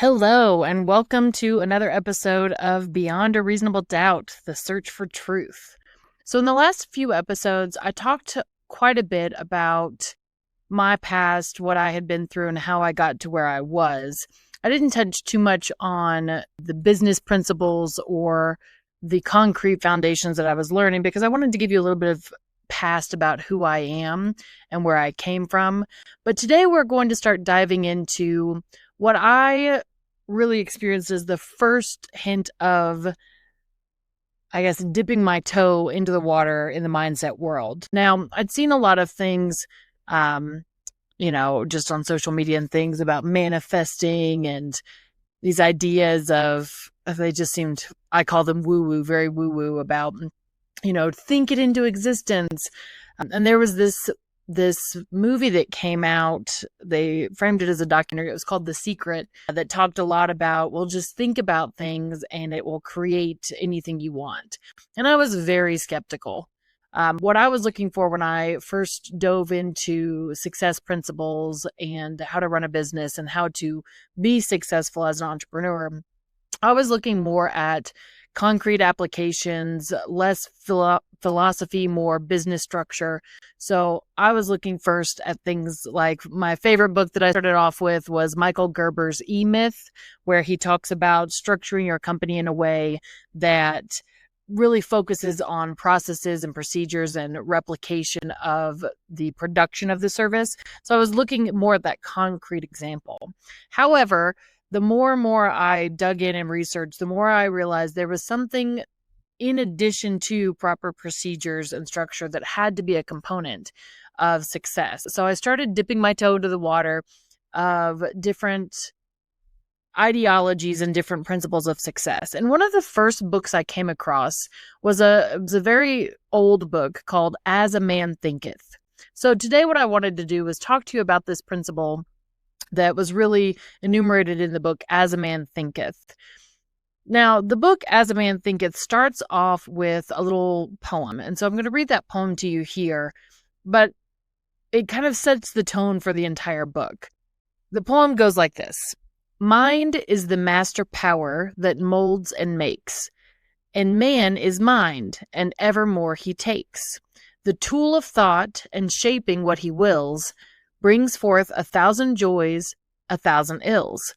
Hello, and welcome to another episode of Beyond a Reasonable Doubt, the search for truth. So, in the last few episodes, I talked quite a bit about my past, what I had been through, and how I got to where I was. I didn't touch too much on the business principles or the concrete foundations that I was learning because I wanted to give you a little bit of past about who I am and where I came from. But today we're going to start diving into what I really experienced as the first hint of, I guess, dipping my toe into the water in the mindset world. Now, I'd seen a lot of things, just on social media and things about manifesting and these ideas of, they just seemed, I call them woo-woo, very woo-woo about, think it into existence. And there was this movie that came out. They framed it as a documentary. It was called The Secret, that talked a lot about, well, just think about things and it will create anything you want. And I was very skeptical. What I was looking for when I first dove into success principles and how to run a business and how to be successful as an entrepreneur, I was looking more at concrete applications, less philosophy, more business structure. So I was looking first at things like, my favorite book that I started off with was Michael Gerber's E-Myth, where he talks about structuring your company in a way that really focuses on processes and procedures and replication of the production of the service. So I was looking more at that concrete example. However, the more and more I dug in and researched, the more I realized there was something in addition to proper procedures and structure that had to be a component of success. So I started dipping my toe into the water of different ideologies and different principles of success. And one of the first books I came across was a very old book called As a Man Thinketh. So today what I wanted to do was talk to you about this principle that was really enumerated in the book As a Man Thinketh. Now, the book As a Man Thinketh starts off with a little poem. And so I'm going to read that poem to you here, but it kind of sets the tone for the entire book. The poem goes like this. Mind is the master power that molds and makes, and man is mind, and evermore he takes. The tool of thought and shaping what he wills brings forth 1,000 joys, 1,000 ills.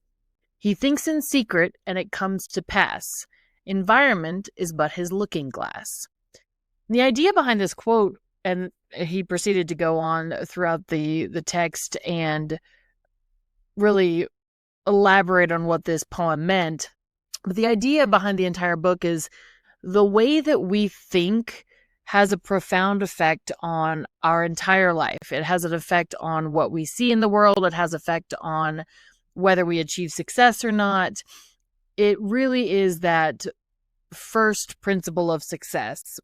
He thinks in secret, and it comes to pass. Environment is but his looking glass. The idea behind this quote, and he proceeded to go on throughout the text and really elaborate on what this poem meant. But the idea behind the entire book is the way that we think has a profound effect on our entire life. It has an effect on what we see in the world. It has effect on whether we achieve success or not. It really is that first principle of success.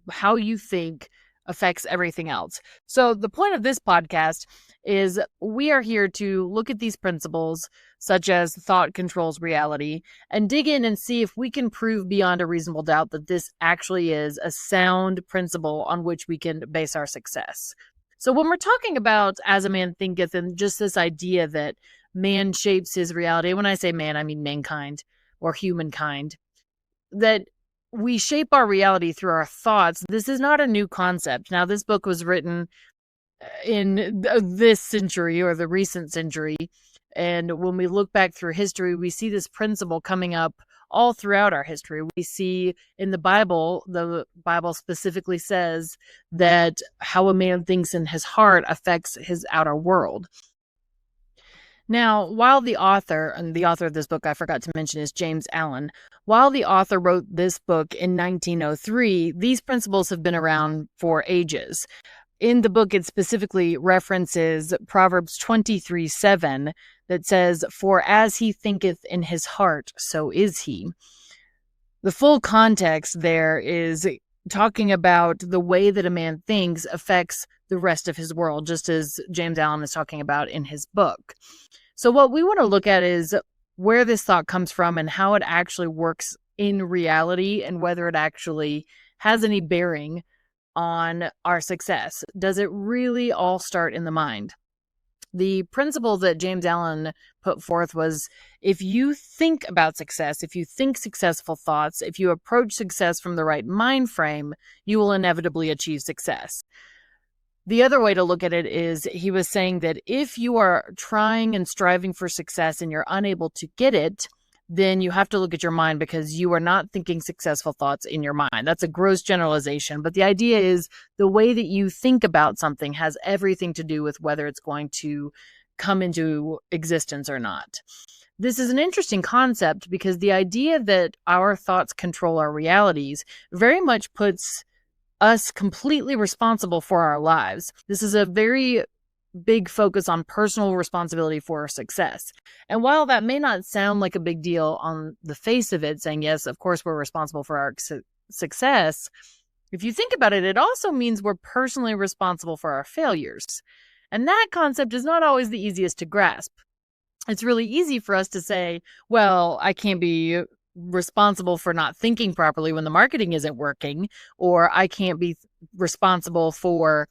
How you think affects everything else. So the point of this podcast is we are here to look at these principles, such as thought controls reality, and dig in and see if we can prove beyond a reasonable doubt that this actually is a sound principle on which we can base our success. So when we're talking about As a Man Thinketh and just this idea that man shapes his reality, when I say man, I mean mankind or humankind, that we shape our reality through our thoughts, this is not a new concept. Now, this book was written in this century or the recent century. And when we look back through history, we see this principle coming up all throughout our history. We see in the Bible specifically says that how a man thinks in his heart affects his outer world. Now, while the author, and the author of this book I forgot to mention is James Allen, while the author wrote this book in 1903, these principles have been around for ages. In the book, it specifically references Proverbs 23:7 that says, "For as he thinketh in his heart, so is he." The full context there is talking about the way that a man thinks affects the rest of his world, just as James Allen is talking about in his book. So what we want to look at is where this thought comes from and how it actually works in reality and whether it actually has any bearing on our success. Does it really all start in the mind? The principle that James Allen put forth was, if you think about success, if you think successful thoughts, if you approach success from the right mind frame, you will inevitably achieve success. The other way to look at it is, he was saying that if you are trying and striving for success and you're unable to get it, then you have to look at your mind, because you are not thinking successful thoughts in your mind. That's a gross generalization, but the idea is the way that you think about something has everything to do with whether it's going to come into existence or not. This is an interesting concept, because the idea that our thoughts control our realities very much puts us completely responsible for our lives. This is a very big focus on personal responsibility for our success. And while that may not sound like a big deal on the face of it, saying, yes, of course, we're responsible for our success, if you think about it, it also means we're personally responsible for our failures. And that concept is not always the easiest to grasp. It's really easy for us to say, well, I can't be responsible for not thinking properly when the marketing isn't working, or I can't be responsible for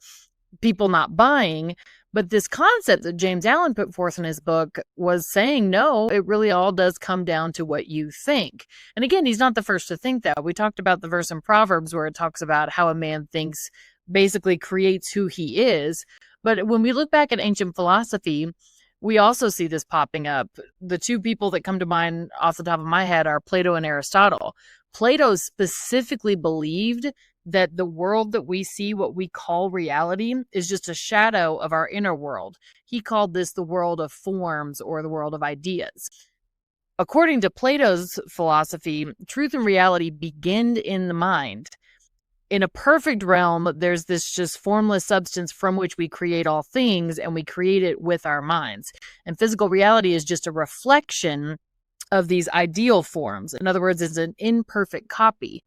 people not buying. But this concept that James Allen put forth in his book was saying, no, it really all does come down to what you think. And again, he's not the first to think that. We talked about the verse in Proverbs where it talks about how a man thinks basically creates who he is. But when we look back at ancient philosophy, we also see this popping up. The two people that come to mind off the top of my head are Plato and Aristotle. Plato specifically believed that the world that we see, what we call reality, is just a shadow of our inner world. He called this the world of forms, or the world of ideas. According to Plato's philosophy, truth and reality begin in the mind. In a perfect realm, there's this just formless substance from which we create all things, and we create it with our minds. And physical reality is just a reflection of these ideal forms. In other words, it's an imperfect copy.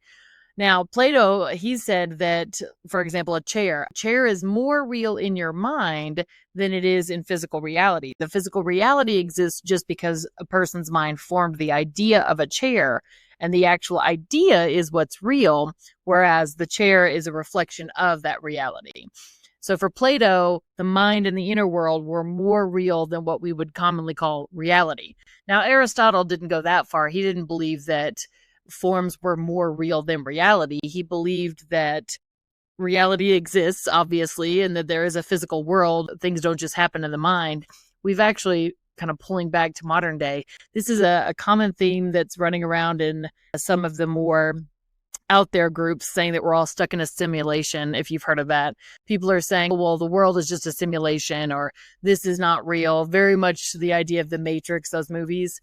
Now, Plato, he said that, for example, a chair is more real in your mind than it is in physical reality. The physical reality exists just because a person's mind formed the idea of a chair, and the actual idea is what's real, whereas the chair is a reflection of that reality. So for Plato, the mind and the inner world were more real than what we would commonly call reality. Now, Aristotle didn't go that far. He didn't believe that forms were more real than reality. He believed that reality exists, obviously, and that there is a physical world. Things don't just happen in the mind. We've actually, kind of pulling back to modern day, this is a common theme that's running around in some of the more out there groups, saying that we're all stuck in a simulation. If you've heard of that, people are saying, well, the world is just a simulation, or this is not real. Very much the idea of the Matrix, those movies.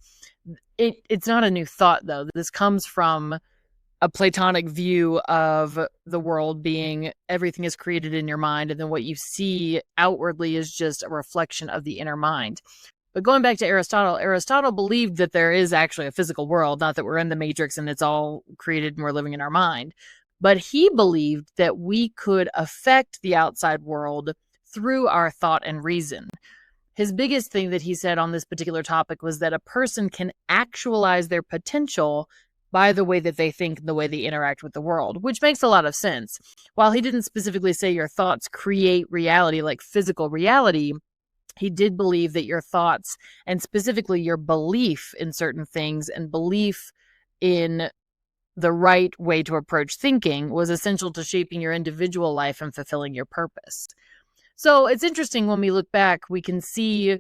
It's not a new thought, though. This comes from a Platonic view of the world being everything is created in your mind, and then what you see outwardly is just a reflection of the inner mind. But going back to Aristotle believed that there is actually a physical world, not that we're in the Matrix and it's all created and we're living in our mind. But he believed that we could affect the outside world through our thought and reason. His biggest thing that he said on this particular topic was that a person can actualize their potential by the way that they think and the way they interact with the world, which makes a lot of sense. While he didn't specifically say your thoughts create reality, like physical reality, he did believe that your thoughts, and specifically your belief in certain things and belief in the right way to approach thinking, was essential to shaping your individual life and fulfilling your purpose. So it's interesting when we look back, we can see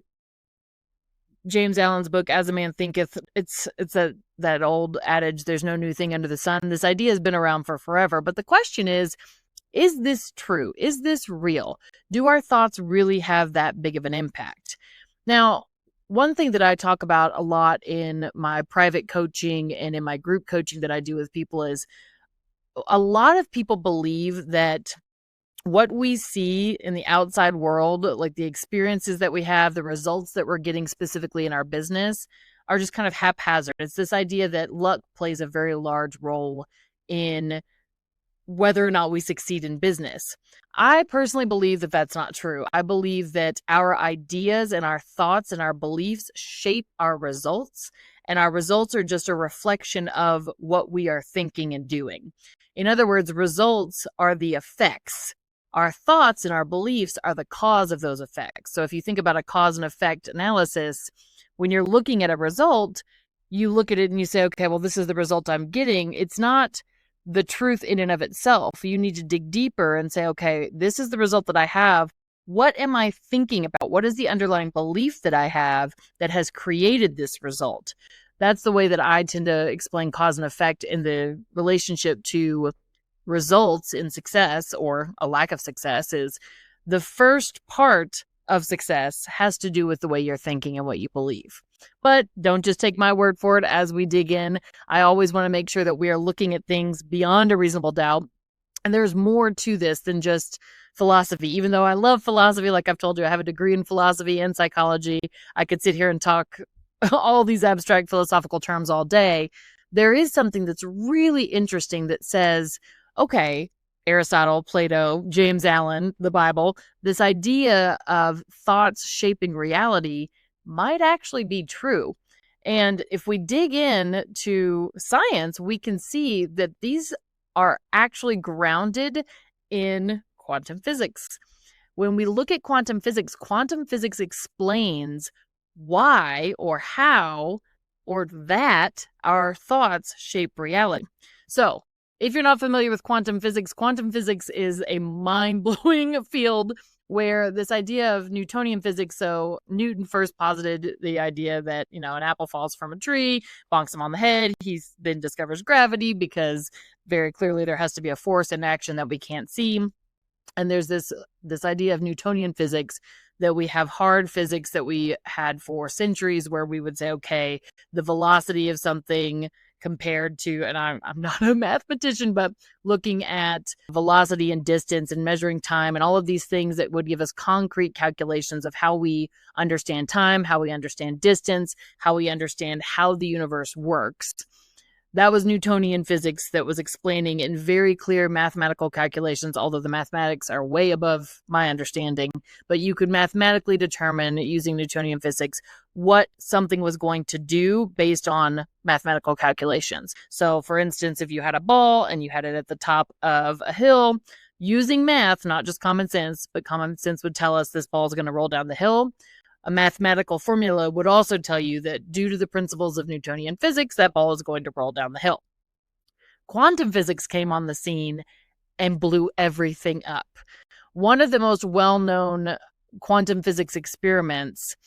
James Allen's book, As a Man Thinketh. It's that old adage, there's no new thing under the sun. This idea has been around for forever. But the question is this true? Is this real? Do our thoughts really have that big of an impact? Now, one thing that I talk about a lot in my private coaching and in my group coaching that I do with people is, a lot of people believe that what we see in the outside world, like the experiences that we have, the results that we're getting specifically in our business, are just kind of haphazard. It's this idea that luck plays a very large role in whether or not we succeed in business. I personally believe that that's not true. I believe that our ideas and our thoughts and our beliefs shape our results, and our results are just a reflection of what we are thinking and doing. In other words, results are the effects our thoughts and our beliefs are the cause of those effects. So if you think about a cause and effect analysis, when you're looking at a result, you look at it and you say, okay, well, this is the result I'm getting. It's not the truth in and of itself. You need to dig deeper and say, okay, this is the result that I have. What am I thinking about? What is the underlying belief that I have that has created this result? That's the way that I tend to explain cause and effect in the relationship to results in success or a lack of success. Is the first part of success has to do with the way you're thinking and what you believe. But don't just take my word for it as we dig in. I always want to make sure that we are looking at things beyond a reasonable doubt. And there's more to this than just philosophy. Even though I love philosophy, like I've told you, I have a degree in philosophy and psychology. I could sit here and talk all these abstract philosophical terms all day. There is something that's really interesting that says, okay, Aristotle, Plato, James Allen, the Bible, this idea of thoughts shaping reality might actually be true. And if we dig in to science, we can see that these are actually grounded in quantum physics. When we look at quantum physics explains why or how or that our thoughts shape reality. So, if you're not familiar with quantum physics is a mind-blowing field where this idea of Newtonian physics, so Newton first posited the idea that, an apple falls from a tree, bonks him on the head. He then discovers gravity because very clearly there has to be a force in action that we can't see. And there's this idea of Newtonian physics that we have hard physics that we had for centuries where we would say, okay, the velocity of something compared to, and I'm not a mathematician, but looking at velocity and distance and measuring time and all of these things that would give us concrete calculations of how we understand time, how we understand distance, how we understand how the universe works. That was Newtonian physics that was explaining in very clear mathematical calculations, although the mathematics are way above my understanding. But you could mathematically determine using Newtonian physics what something was going to do based on mathematical calculations. So, for instance, if you had a ball and you had it at the top of a hill, using math, not just common sense, but common sense would tell us this ball is going to roll down the hill. A mathematical formula would also tell you that due to the principles of Newtonian physics, that ball is going to roll down the hill. Quantum physics came on the scene and blew everything up. One of the most well-known quantum physics experiments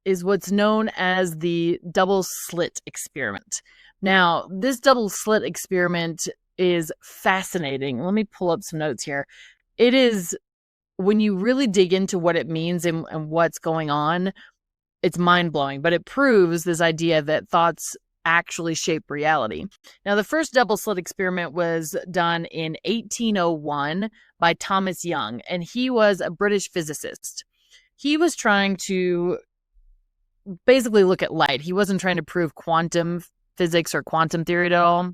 is what's known as the double slit experiment. Now, this double slit experiment is fascinating. Let me pull up some notes here. It is, when you really dig into what it means and what's going on, it's mind-blowing, but it proves this idea that thoughts actually shape reality. Now, the first double slit experiment was done in 1801 by Thomas Young, and he was a British physicist. He was trying to basically look at light. He wasn't trying to prove quantum physics or quantum theory at all,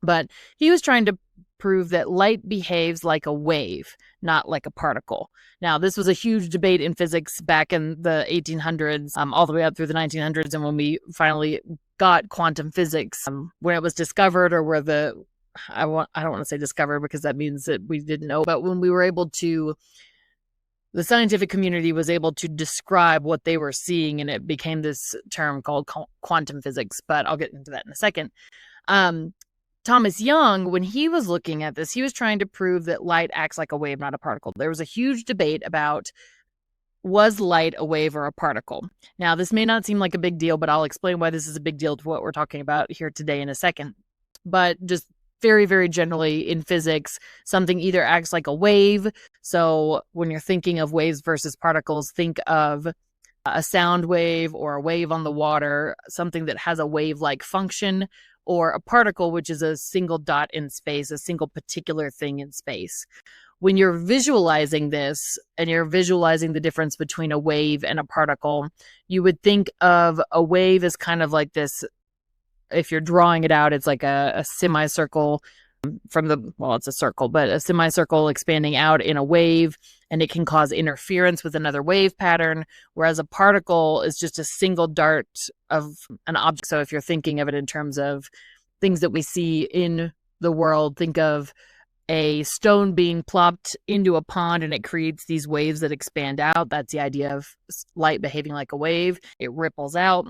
but he was trying to prove that light behaves like a wave, not like a particle. Now, this was a huge debate in physics back in the 1800s, all the way up through the 1900s, and when we finally got quantum physics, when it was discovered, or where I don't want to say discovered because that means that we didn't know, but when we were able to, the scientific community was able to describe what they were seeing, and it became this term called quantum physics, but I'll get into that in a second. Thomas Young, when he was looking at this, he was trying to prove that light acts like a wave, not a particle. There was a huge debate about, was light a wave or a particle? Now, this may not seem like a big deal, but I'll explain why this is a big deal to what we're talking about here today in a second. But just very, very generally in physics, something either acts like a wave. So when you're thinking of waves versus particles, think of a sound wave or a wave on the water, something that has a wave-like function, or a particle, which is a single dot in space, a single particular thing in space. When you're visualizing this and you're visualizing the difference between a wave and a particle, you would think of a wave as kind of like this. If you're drawing it out, it's like a semicircle it's a circle, but a semicircle expanding out in a wave, and it can cause interference with another wave pattern, whereas a particle is just a single dart of an object. So if you're thinking of it in terms of things that we see in the world, think of a stone being plopped into a pond and it creates these waves that expand out. That's the idea of light behaving like a wave. It ripples out.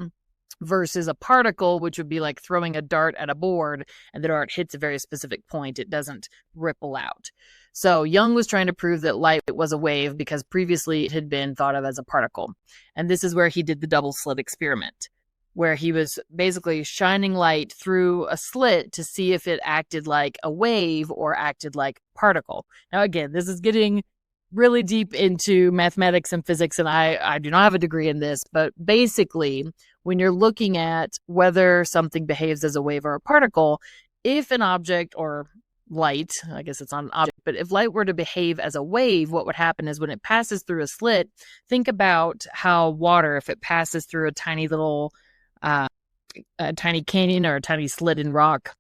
Versus a particle, which would be like throwing a dart at a board and the dart hits a very specific point. It doesn't ripple out. So Young was trying to prove that light was a wave because previously it had been thought of as a particle. And this is where he did the double slit experiment, where he was basically shining light through a slit to see if it acted like a wave or acted like a particle. Now, again, this is getting really deep into mathematics and physics, and I do not have a degree in this, but basically, when you're looking at whether something behaves as a wave or a particle, if an object or light, I guess it's not an object, but if light were to behave as a wave, what would happen is when it passes through a slit, think about how water, if it passes through a tiny little a tiny canyon or a tiny slit in rock,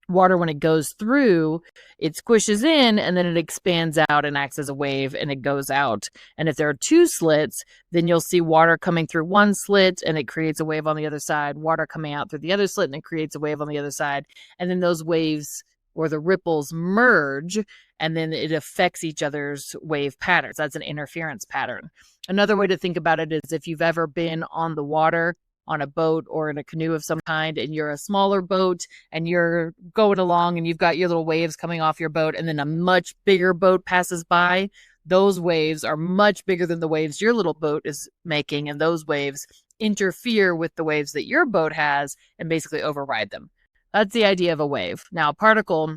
water, when it goes through, it squishes in and then it expands out and acts as a wave and it goes out. And if there are two slits, then you'll see water coming through one slit and it creates a wave on the other side, water coming out through the other slit and it creates a wave on the other side. And then those waves or the ripples merge and then it affects each other's wave patterns. That's an interference pattern. Another way to think about it is if you've ever been on the water on a boat or in a canoe of some kind, and you're a smaller boat and you're going along and you've got your little waves coming off your boat, and then a much bigger boat passes by, those waves are much bigger than the waves your little boat is making, and those waves interfere with the waves that your boat has and basically override them. That's the idea of a wave. Now, a particle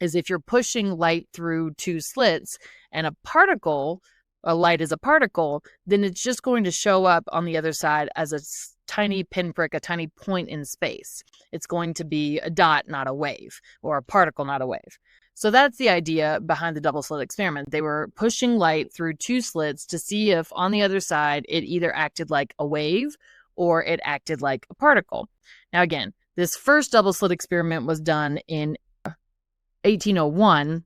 is if you're pushing light through two slits, and a particle, a light is a particle, then it's just going to show up on the other side as a tiny pinprick, a tiny point in space. It's going to be a dot, not a wave, or a particle, not a wave. So that's the idea behind the double slit experiment. They were pushing light through two slits to see if on the other side it either acted like a wave or it acted like a particle. Now again, this first double slit experiment was done in 1801,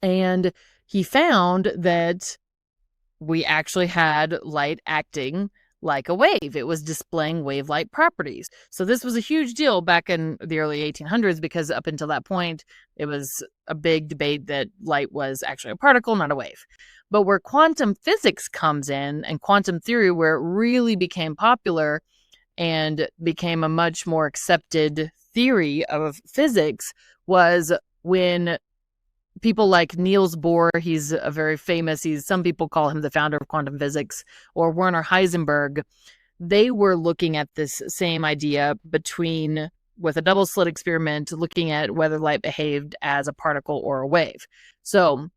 and he found that we actually had light acting like a wave. It was displaying wave-like properties. So this was a huge deal back in the early 1800s because up until that point, it was a big debate that light was actually a particle, not a wave. But where quantum physics comes in and quantum theory, where it really became popular and became a much more accepted theory of physics, was when people like Niels Bohr, he's a very famous, some people call him the founder of quantum physics, or Werner Heisenberg, they were looking at this same idea with a double slit experiment, looking at whether light behaved as a particle or a wave. So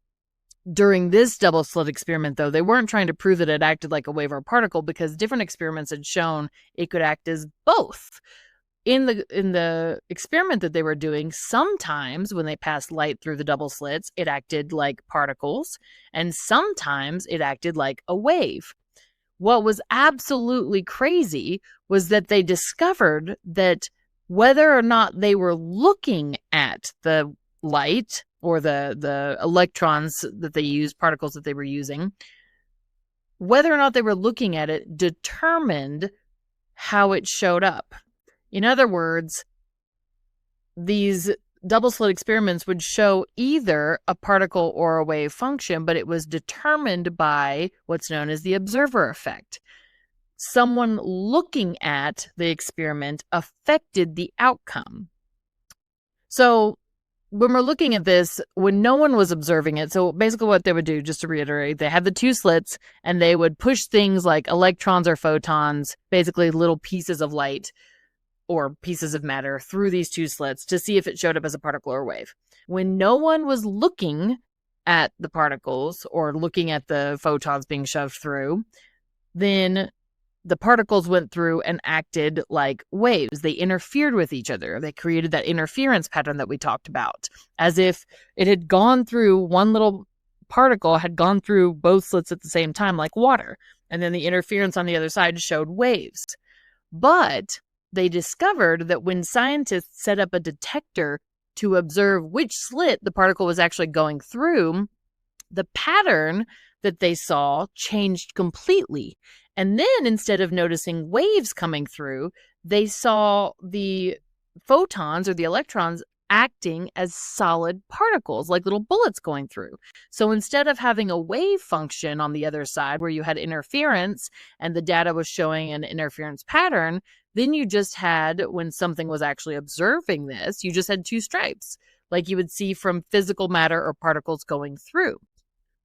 during this double slit experiment, though, they weren't trying to prove that it acted like a wave or a particle because different experiments had shown it could act as both. In the experiment that they were doing, sometimes when they passed light through the double slits, it acted like particles, and sometimes it acted like a wave. What was absolutely crazy was that they discovered that whether or not they were looking at the light or the electrons that they used, particles that they were using, whether or not they were looking at it determined how it showed up. In other words, these double slit experiments would show either a particle or a wave function, but it was determined by what's known as the observer effect. Someone looking at the experiment affected the outcome. So when we're looking at this, when no one was observing it, so basically what they would do, just to reiterate, they had the two slits and they would push things like electrons or photons, basically little pieces of light or pieces of matter through these two slits to see if it showed up as a particle or a wave. When no one was looking at the particles or looking at the photons being shoved through, then the particles went through and acted like waves. They interfered with each other. They created that interference pattern that we talked about, as if it had gone through, one little particle had gone through both slits at the same time, like water. And then the interference on the other side showed waves. But they discovered that when scientists set up a detector to observe which slit the particle was actually going through, the pattern that they saw changed completely. And then instead of noticing waves coming through, they saw the photons or the electrons acting as solid particles, like little bullets going through. So instead of having a wave function on the other side where you had interference and the data was showing an interference pattern, then you just had, when something was actually observing this, you just had two stripes, like you would see from physical matter or particles going through.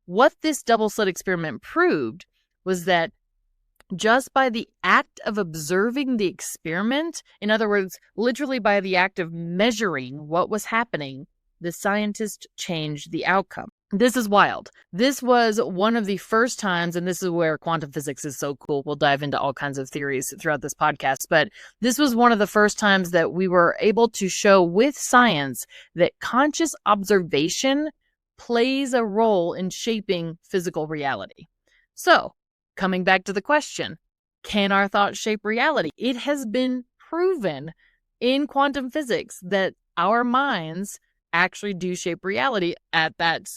What this double slit experiment proved was that just by the act of observing the experiment, in other words, literally by the act of measuring what was happening, the scientist changed the outcome. This is wild. This was one of the first times, and this is where quantum physics is so cool. We'll dive into all kinds of theories throughout this podcast, but this was one of the first times that we were able to show with science that conscious observation plays a role in shaping physical reality. So, coming back to the question, can our thoughts shape reality? It has been proven in quantum physics that our minds actually do shape reality at that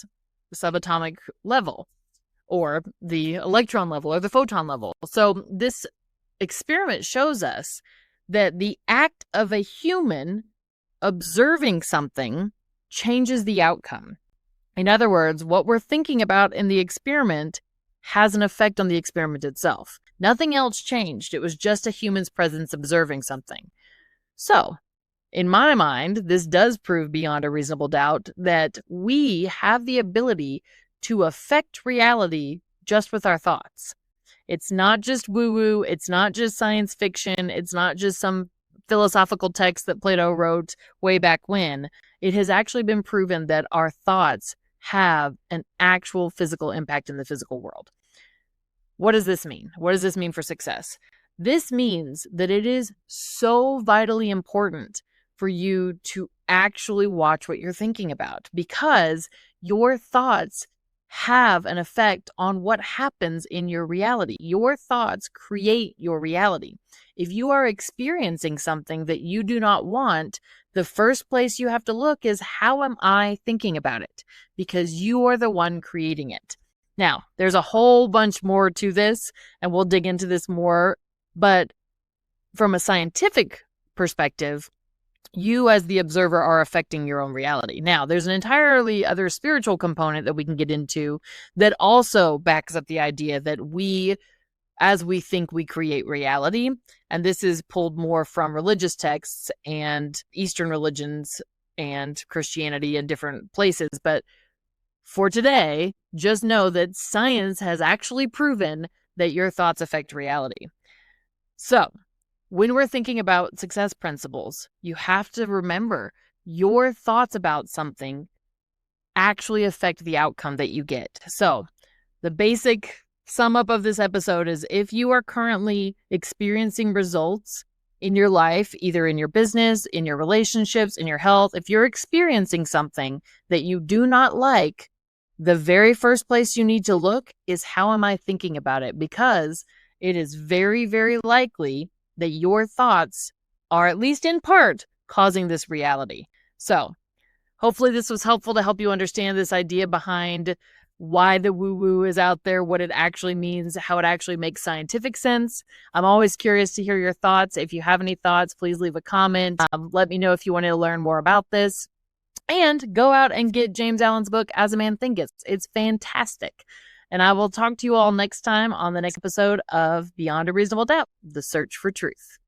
subatomic level, or the electron level, or the photon level. So this experiment shows us that the act of a human observing something changes the outcome. In other words, what we're thinking about in the experiment has an effect on the experiment itself. Nothing else changed. It was just a human's presence observing something. So, in my mind, this does prove beyond a reasonable doubt that we have the ability to affect reality just with our thoughts. It's not just woo-woo. It's not just science fiction. It's not just some philosophical text that Plato wrote way back when. It has actually been proven that our thoughts have an actual physical impact in the physical world. What does this mean? What does this mean for success? This means that it is so vitally important for you to actually watch what you're thinking about, because your thoughts have an effect on what happens in your reality. Your thoughts create your reality. If you are experiencing something that you do not want, the first place you have to look is, how am I thinking about it? Because you are the one creating it. Now, there's a whole bunch more to this, and we'll dig into this more, but from a scientific perspective, you as the observer are affecting your own reality. Now, there's an entirely other spiritual component that we can get into that also backs up the idea that we, as we think, we create reality. And this is pulled more from religious texts and Eastern religions and Christianity in different places. But for today, just know that science has actually proven that your thoughts affect reality. So, when we're thinking about success principles, you have to remember your thoughts about something actually affect the outcome that you get. So, the basic sum up of this episode is, if you are currently experiencing results in your life, either in your business, in your relationships, in your health, if you're experiencing something that you do not like, the very first place you need to look is, how am I thinking about it? Because it is very, very likely that your thoughts are, at least in part, causing this reality. So, hopefully this was helpful to help you understand this idea behind why the woo-woo is out there, what it actually means, how it actually makes scientific sense. I'm always curious to hear your thoughts. If you have any thoughts, please leave a comment. Let me know if you want to learn more about this. And go out and get James Allen's book, As a Man Thinketh. It's fantastic. And I will talk to you all next time on the next episode of Beyond a Reasonable Doubt, The Search for Truth.